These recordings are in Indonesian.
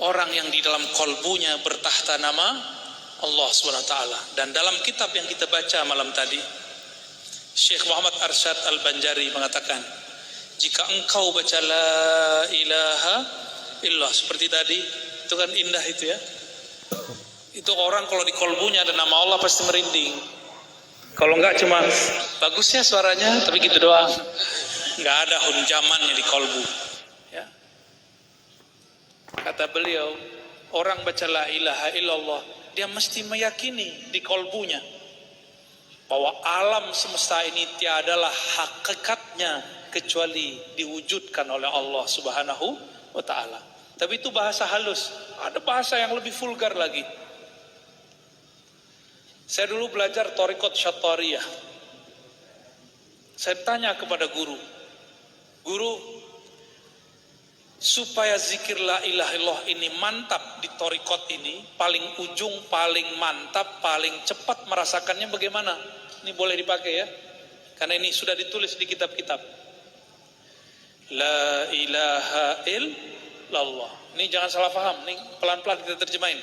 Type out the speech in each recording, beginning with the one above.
orang yang di dalam kolbunya bertahta nama Allah SWT. Dan dalam kitab yang kita baca malam tadi, Syekh Muhammad Arsyad Al-Banjari mengatakan, jika engkau baca la ilaha illallah seperti tadi, itu kan indah itu ya. Itu orang kalau di kolbunya ada nama Allah pasti merinding. Kalau enggak cuma bagusnya suaranya tapi gitu doang, enggak ada hunjamannya di kolbu ya. Kata beliau, orang baca la ilaha illallah, dia mesti meyakini di kolbunya bahwa alam semesta ini tiadalah hakikatnya kecuali diwujudkan oleh Allah Subhanahu wa ta'ala. Tapi itu bahasa halus, ada bahasa yang lebih vulgar lagi. Saya dulu belajar Thariqat Syattariyah. Saya tanya kepada guru, supaya zikir la ilaha illallah ini mantap di Thariqat ini, paling ujung, paling mantap, paling cepat merasakannya bagaimana? Ini boleh dipakai ya, karena ini sudah ditulis di kitab-kitab. La ilaha illallah. Ini jangan salah paham, ini pelan-pelan kita terjemahin.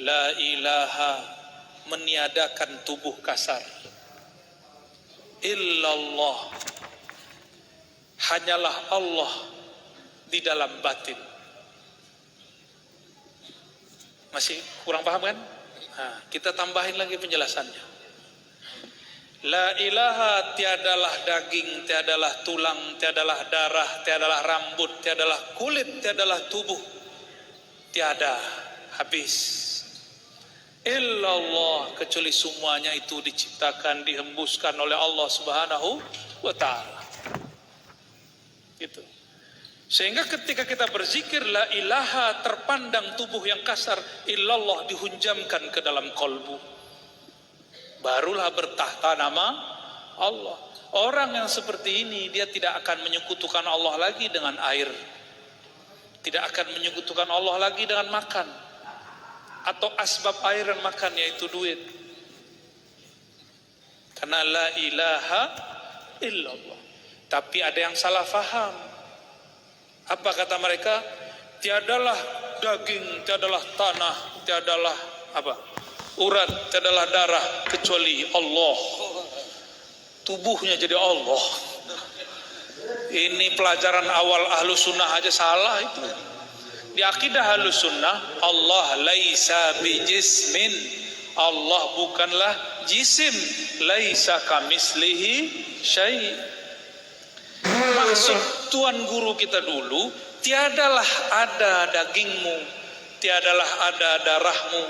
La ilaha, meniadakan tubuh kasar. Illallah, hanyalah Allah di dalam batin. Masih kurang paham kan? Nah, kita tambahin lagi penjelasannya. La ilaha, tiadalah daging, tiadalah tulang, tiadalah darah, tiadalah rambut, tiadalah kulit, tiadalah tubuh. Tiada, habis. Illallah, kecuali semuanya itu diciptakan, dihembuskan oleh Allah Subhanahu wa ta'ala. Gitu. Sehingga ketika kita berzikir la ilaha, terpandang tubuh yang kasar, illallah dihunjamkan ke dalam kolbu. Barulah bertahta nama Allah. Orang yang seperti ini, dia tidak akan menyekutukan Allah lagi dengan air, tidak akan menyekutukan Allah lagi dengan makan, atau asbab air dan makan, yaitu duit. Karena la ilaha illallah. Tapi ada yang salah faham. Apa kata mereka? Tiadalah daging, tiadalah tanah, tiadalah apa? Urat, tiadalah darah kecuali Allah. Tubuhnya jadi Allah. Ini pelajaran awal ahlu sunnah aja salah itu. Di akidah ahlu sunnah, Allah laisa bijismin, Allah bukanlah jisim, laisa kamislihi syai'. Maksud tuan guru kita dulu, tiadalah ada dagingmu, tiadalah ada darahmu,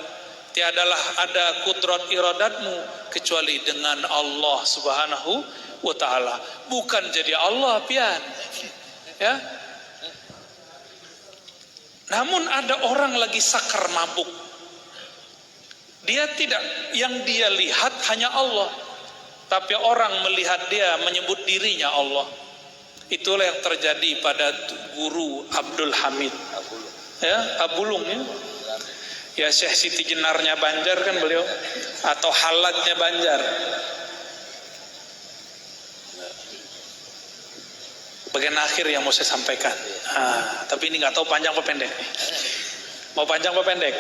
tiadalah ada kudrat iradatmu kecuali dengan Allah Subhanahu wa ta'ala. Bukan jadi Allah pian ya. Namun ada orang lagi sakar mabuk, dia tidak, yang dia lihat hanya Allah, tapi orang melihat dia menyebut dirinya Allah. Itulah yang terjadi pada guru Abdul Hamid ya, Abulung ya. Ya Syekh Siti Jenarnya Banjar kan beliau, atau Halatnya Banjar. Bagian akhir yang mau saya sampaikan. Tapi ini nggak tahu panjang apa pendek. Mau panjang apa pendek?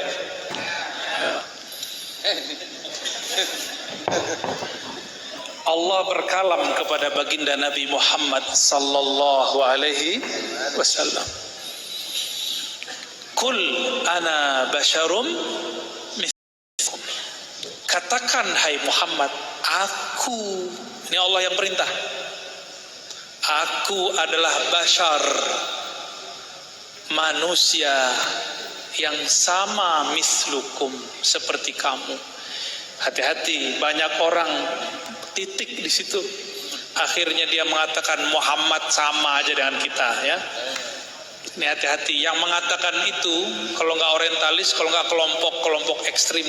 Allah berkalam kepada baginda Nabi Muhammad sallallahu alaihi wasallam. Kul ana basyarum mislukum. Katakan hai Muhammad, aku, ini Allah yang perintah, aku adalah bashar, manusia yang sama mislukum, seperti kamu. Hati-hati, banyak orang titik di situ, akhirnya dia mengatakan Muhammad sama aja dengan kita ya. Ini hati-hati, yang mengatakan itu kalau nggak orientalis, kalau nggak kelompok ekstrim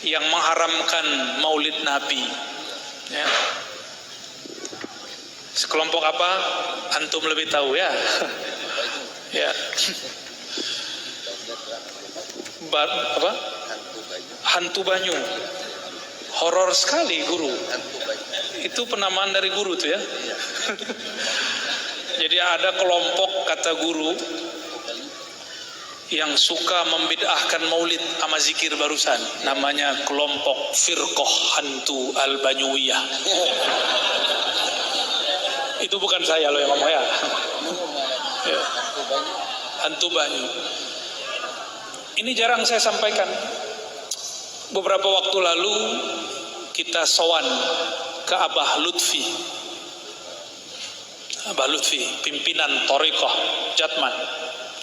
yang mengharamkan maulid Nabi ya. Sekelompok apa? Antum lebih tahu ya. Ya. Apa? Hantu Banyu. Horor sekali guru. Itu penamaan dari guru tuh ya. Jadi ada kelompok, kata guru, yang suka membid'ahkan maulid sama zikir barusan, namanya kelompok Firqah Hantu Al-Banyuwiyah. Itu bukan saya loh yang ngomong ya. Ya. Hantu Banyu. Ini jarang saya sampaikan. Beberapa waktu lalu kita sowan ke Abah Lutfi. Abah Lutfi, pimpinan Thariqah Jatman,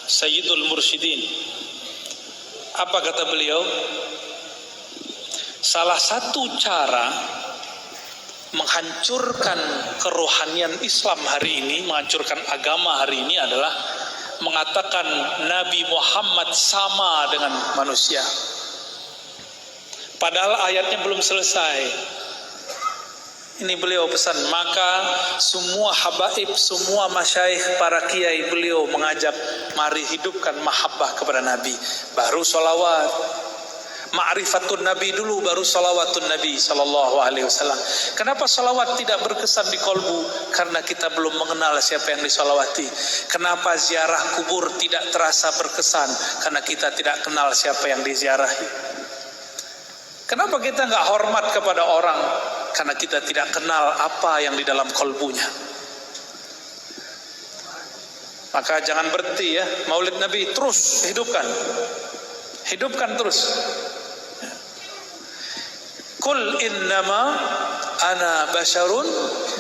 Sayyidul Mursyidin. Apa kata beliau? Salah satu cara menghancurkan kerohanian Islam hari ini, menghancurkan agama hari ini adalah mengatakan Nabi Muhammad sama dengan manusia. Padahal ayatnya belum selesai. Ini beliau pesan, maka semua habaib, semua masyaikh, para kiai beliau mengajak, mari hidupkan mahabbah kepada Nabi, baru sholawat. Ma'rifatun Nabi dulu, baru sholawatun Nabi sallallahu alaihi wasallam. Kenapa sholawat tidak berkesan di kolbu? Karena kita belum mengenal siapa yang disolawati. Kenapa ziarah kubur tidak terasa berkesan? Karena kita tidak kenal siapa yang diziarahi. Kenapa kita nggak hormat kepada orang? Karena kita tidak kenal apa yang di dalam kolbunya. Maka jangan berhenti ya, maulid Nabi terus hidupkan. Hidupkan terus. Qul innama ana basyarun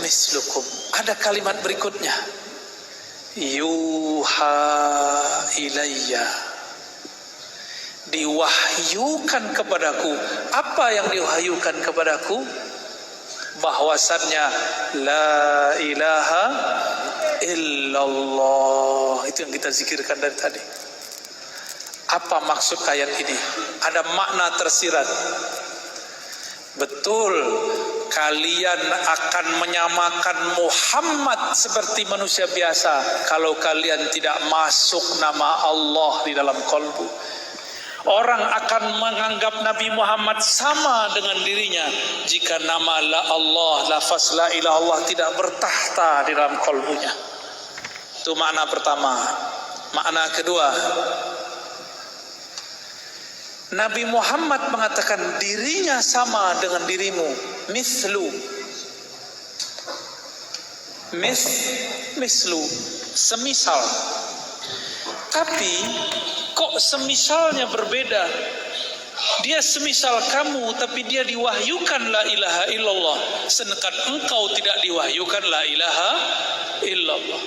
mislukum. Ada kalimat berikutnya. Yuha ilayya. Diwahyukan kepadaku. Apa yang diwahyukan kepadaku? Bahwasannya la ilaha illallah. Itu yang kita zikirkan dari tadi. Apa maksud ayat ini? Ada makna tersirat. Betul, kalian akan menyamakan Muhammad seperti manusia biasa kalau kalian tidak masuk nama Allah di dalam kolbu. Orang akan menganggap Nabi Muhammad sama dengan dirinya jika nama la Allah, lafaz la ilaha Allah tidak bertahta di dalam kolbunya. Itu makna pertama. Makna kedua, Nabi Muhammad mengatakan dirinya sama dengan dirimu, mislu, semisal. Tapi kok semisalnya berbeda? Dia semisal kamu, tapi dia diwahyukan la ilaha illallah, sedangkan engkau tidak diwahyukan la ilaha illallah.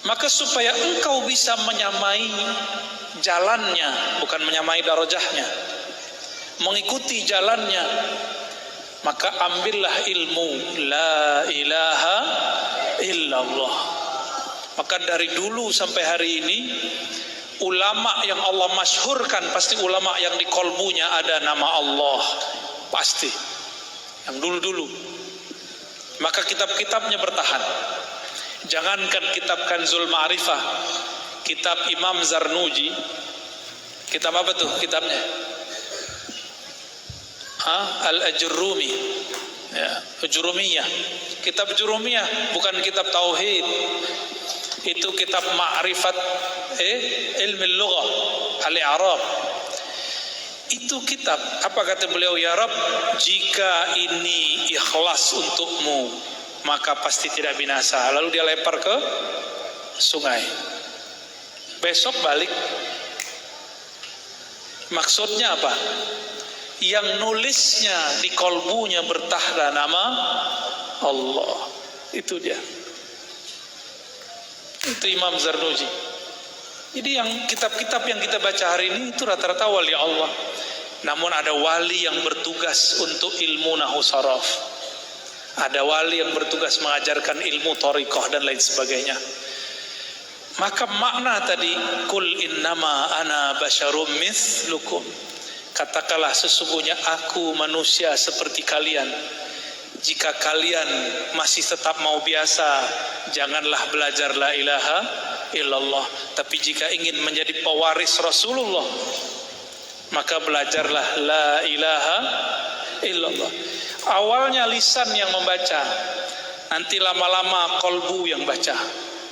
Maka supaya engkau bisa menyamai jalannya, bukan menyamai darajahnya, mengikuti jalannya, maka ambillah ilmu la ilaha illallah. Maka dari dulu sampai hari ini, ulama yang Allah masyhurkan pasti ulama yang di kolbunya ada nama Allah, pasti yang dulu-dulu. Maka kitab-kitabnya bertahan. Jangankan kitab Kanzul Ma'rifah, kitab Imam Zarnuji, kitab apa tuh kitabnya? Al-Ajurrumi, ya, Jurumiyah. Kitab Jurumiyah bukan kitab tauhid. Itu kitab ma'rifat ilmu lughah, al-i'rab. Itu kitab, apa kata beliau? Ya Rabb, jika ini ikhlas untukmu, maka pasti tidak binasa. Lalu dia lempar ke sungai. Besok balik. Maksudnya apa? Yang nulisnya di kolbunya bertahta nama Allah. Itu dia. Itu Imam Zarnuji. Jadi yang kitab-kitab yang kita baca hari ini itu rata-rata wali Allah. Namun ada wali yang bertugas untuk ilmu nahwu saraf. Ada wali yang bertugas mengajarkan ilmu thariqah dan lain sebagainya. Maka makna tadi, kul innama ana basyarum mislukum. Katakanlah sesungguhnya aku manusia seperti kalian. Jika kalian masih tetap mau biasa, janganlah belajar la ilaha illallah. Tapi jika ingin menjadi pewaris Rasulullah, maka belajarlah la ilaha illallah. Awalnya lisan yang membaca, nanti lama-lama kolbu yang baca.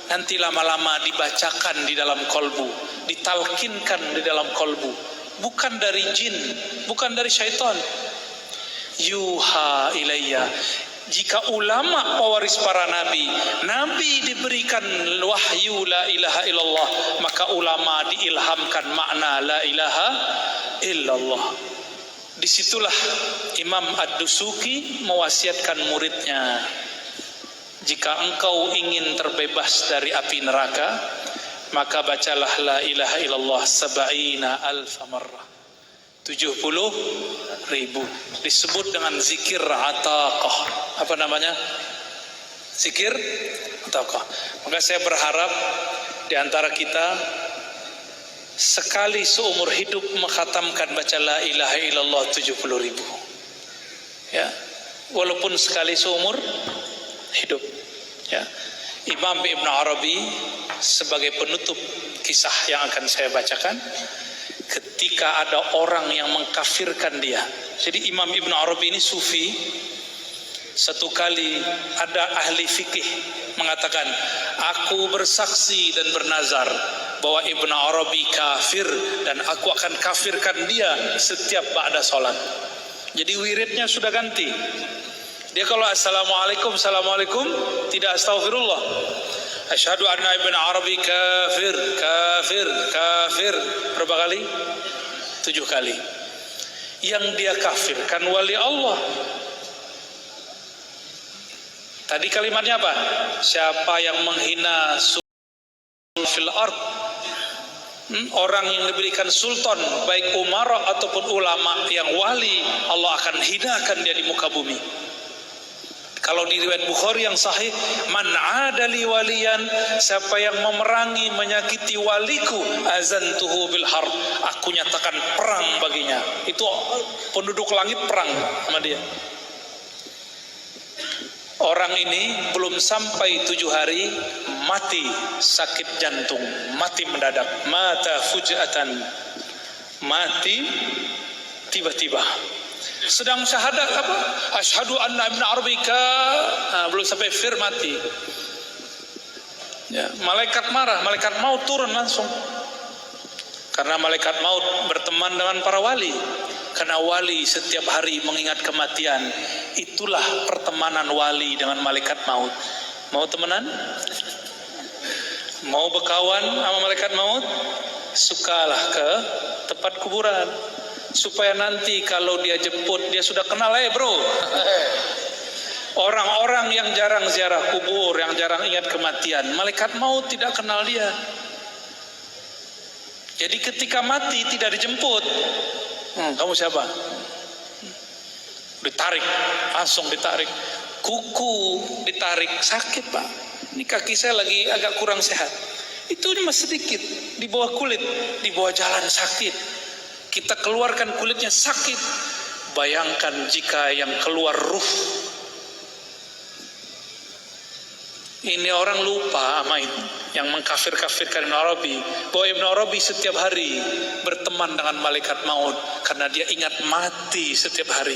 nanti lama-lama dibacakan di dalam kolbu, ditalkinkan di dalam kolbu, bukan dari jin, bukan dari syaitan. Yuha ilayya. Jika ulama pewaris para nabi, nabi diberikan wahyu la ilaha illallah, maka ulama diilhamkan makna la ilaha illallah. Disitulah Imam Ad-Dusuki mewasiatkan muridnya, jika engkau ingin terbebas dari api neraka, maka bacalah la ilaha illallah sab'ina alfa marrah, 70.000. Disebut dengan zikir ataqah. Apa namanya? Zikir ataqah. Maka saya berharap di antara kita sekali seumur hidup mengkhatamkan baca la ilaha illallah 70.000. Ya, walaupun sekali seumur hidup. Ya, Imam Ibn Arabi sebagai penutup kisah yang akan saya bacakan, ketika ada orang yang mengkafirkan dia. Jadi Imam Ibn Arabi ini sufi. Satu kali ada ahli fikih mengatakan, aku bersaksi dan bernazar bahwa Ibn Arabi kafir dan aku akan kafirkan dia setiap ba'da salat. Jadi wiridnya sudah ganti. Dia kalau assalamualaikum, assalamualaikum, tidak astaghfirullah. Asyhadu anna Ibn Arabi kafir, kafir, kafir. Berapa kali? 7 kali. Yang dia kafirkan wali Allah. Tadi kalimatnya apa? Siapa yang menghina fil ard, orang yang diberikan sultan, baik umara ataupun ulama yang wali, Allah akan hinakan dia di muka bumi. Kalau di riwayat Bukhari yang sahih, man adali waliyan, siapa yang memerangi, menyakiti waliku, azantuhu bil harb, aku nyatakan perang baginya. Itu penduduk langit perang sama dia. Orang ini belum sampai 7 hari mati sakit jantung, mati mendadak, mata fujatan, mati tiba-tiba. Sedang syahadat apa? Asyhadu anna Ibn Arabi belum sampai fir mati. Ya, malaikat marah, malaikat maut turun langsung. Karena malaikat maut berteman dengan para wali. Karena wali setiap hari mengingat kematian. Itulah pertemanan wali dengan malaikat maut. Mau temenan? Mau berkawan sama malaikat maut? Sukalah ke tempat kuburan. Supaya nanti kalau dia jemput, dia sudah kenal, bro. Orang-orang yang jarang ziarah kubur, yang jarang ingat kematian, malaikat maut tidak kenal dia. Jadi ketika mati tidak dijemput, kamu siapa? Ditarik, langsung ditarik. Kuku ditarik, sakit pak. Ini kaki saya lagi agak kurang sehat. Itu cuma sedikit, di bawah kulit, di bawah jalan sakit. Kita keluarkan kulitnya sakit. Bayangkan jika yang keluar ruh. Ini orang lupa sama itu, yang mengkafir-kafirkan Ibn Arabi, bahwa Ibn Arabi setiap hari berteman dengan malaikat maut karena dia ingat mati setiap hari.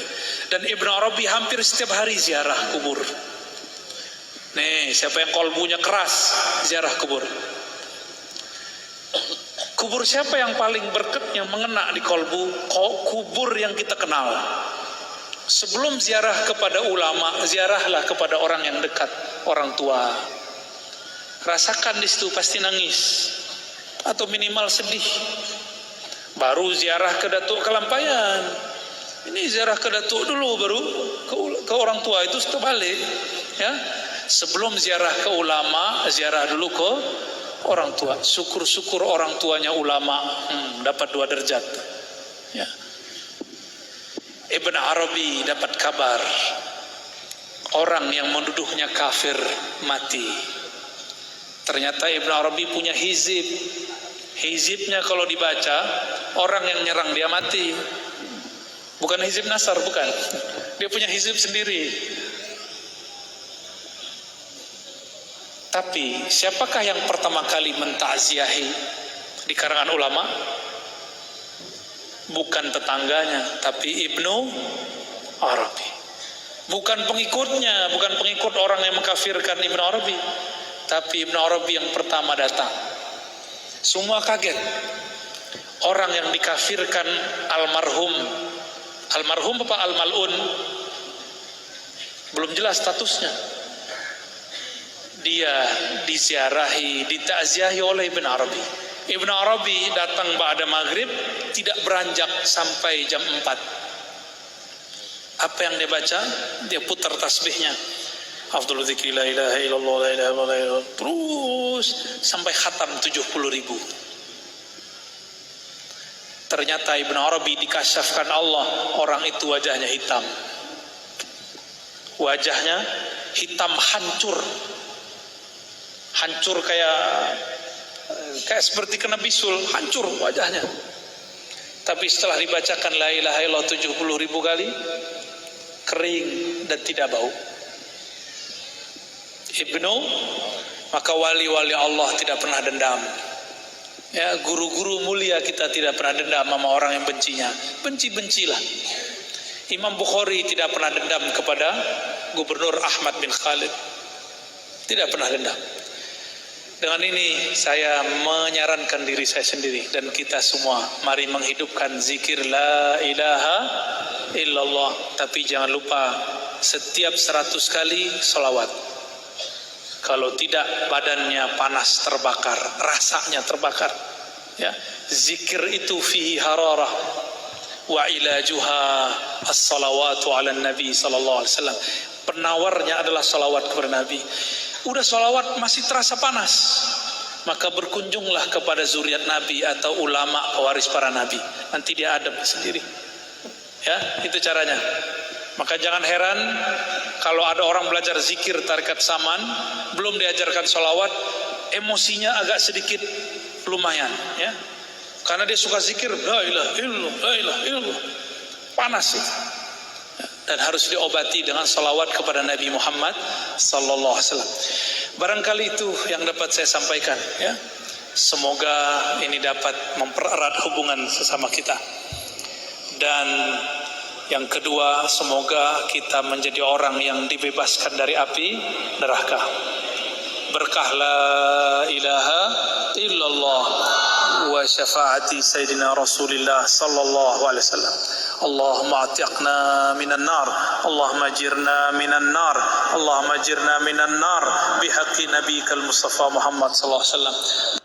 Dan Ibn Arabi hampir setiap hari ziarah kubur. Nih, siapa yang kolbunya keras ziarah kubur? Kubur siapa yang paling berkat, yang mengena di kolbu? Kubur yang kita kenal. Sebelum ziarah kepada ulama, ziarahlah kepada orang yang dekat, orang tua. Rasakan di situ pasti nangis atau minimal sedih. Baru ziarah ke Datuk Kelampayan. Ini ziarah ke Datuk dulu, baru ke orang tua, itu terbalik. Ya, sebelum ziarah ke ulama, ziarah dulu ke orang tua. Syukur-syukur orang tuanya ulama, dapat 2 derajat. Ya. Ibn Arabi dapat kabar orang yang menuduhnya kafir mati. Ternyata Ibn Arabi punya hizib. Hizibnya kalau dibaca, orang yang nyerang dia mati. Bukan hizib Nasar, bukan. Dia punya hizib sendiri. Tapi siapakah yang pertama kali mentakziahi di kalangan ulama? Bukan tetangganya, tapi Ibnu Arabi. Bukan pengikutnya, bukan pengikut orang yang mengkafirkan Ibnu Arabi, Tapi Ibn Arabi yang pertama datang. Semua kaget. Orang yang dikafirkan almarhum apa al-mal'un, belum jelas statusnya. Dia diziarahi, ditakziahi oleh Ibn Arabi. Ibn Arabi datang ba'da maghrib, tidak beranjak sampai jam 4. Apa yang dia baca? Dia putar tasbihnya. Afdhalul dzikri la ilaha illallah la ilaha illallah, terus sampai khatam 70.000. Ternyata Ibn Arabi dikasyafkan Allah, orang itu wajahnya hitam. Wajahnya hitam hancur. Hancur kayak seperti kena bisul, hancur wajahnya. Tapi setelah dibacakan la ilaha illallah 70.000 kali, kering dan tidak bau. Ibnu, maka wali-wali Allah tidak pernah dendam. Ya, guru-guru mulia kita tidak pernah dendam sama orang yang bencinya. Benci-bencilah. Imam Bukhari tidak pernah dendam kepada Gubernur Ahmad bin Khalid. Tidak pernah dendam. Dengan ini saya menyarankan diri saya sendiri dan kita semua, mari menghidupkan zikir la ilaha illallah. Tapi jangan lupa setiap 100 kali sholawat. Kalau tidak, badannya panas terbakar, rasanya terbakar. Ya, zikir itu fihi hararah wa ilajuha as-salawatu ala nabi sallallahu alaihi wasallam. Penawarnya adalah salawat kepada Nabi. Udah salawat masih terasa panas, maka berkunjunglah kepada zuriat Nabi atau ulama pewaris para Nabi. Nanti dia adem sendiri. Ya, itu caranya. Maka jangan heran kalau ada orang belajar zikir tarikat Saman, belum diajarkan sholawat, emosinya agak sedikit lumayan, ya. Karena dia suka zikir, la ilaha illallah, la ilaha illallah. Panas itu. Dan harus diobati dengan sholawat kepada Nabi Muhammad sallallahu alaihi wasallam. Barangkali itu yang dapat saya sampaikan, ya. Semoga ini dapat mempererat hubungan sesama kita. Dan yang kedua, semoga kita menjadi orang yang dibebaskan dari api neraka. Berkah la ilaha illallah wa syafaati sayyidina Rasulillah sallallahu alaihi wasallam. Allahumma atiqna minan nar, Allahumma ajirna minan nar, Allahumma ajirna minan nar bihaqqi nabiyikal Mustafa Muhammad sallallahu alaihi wasallam.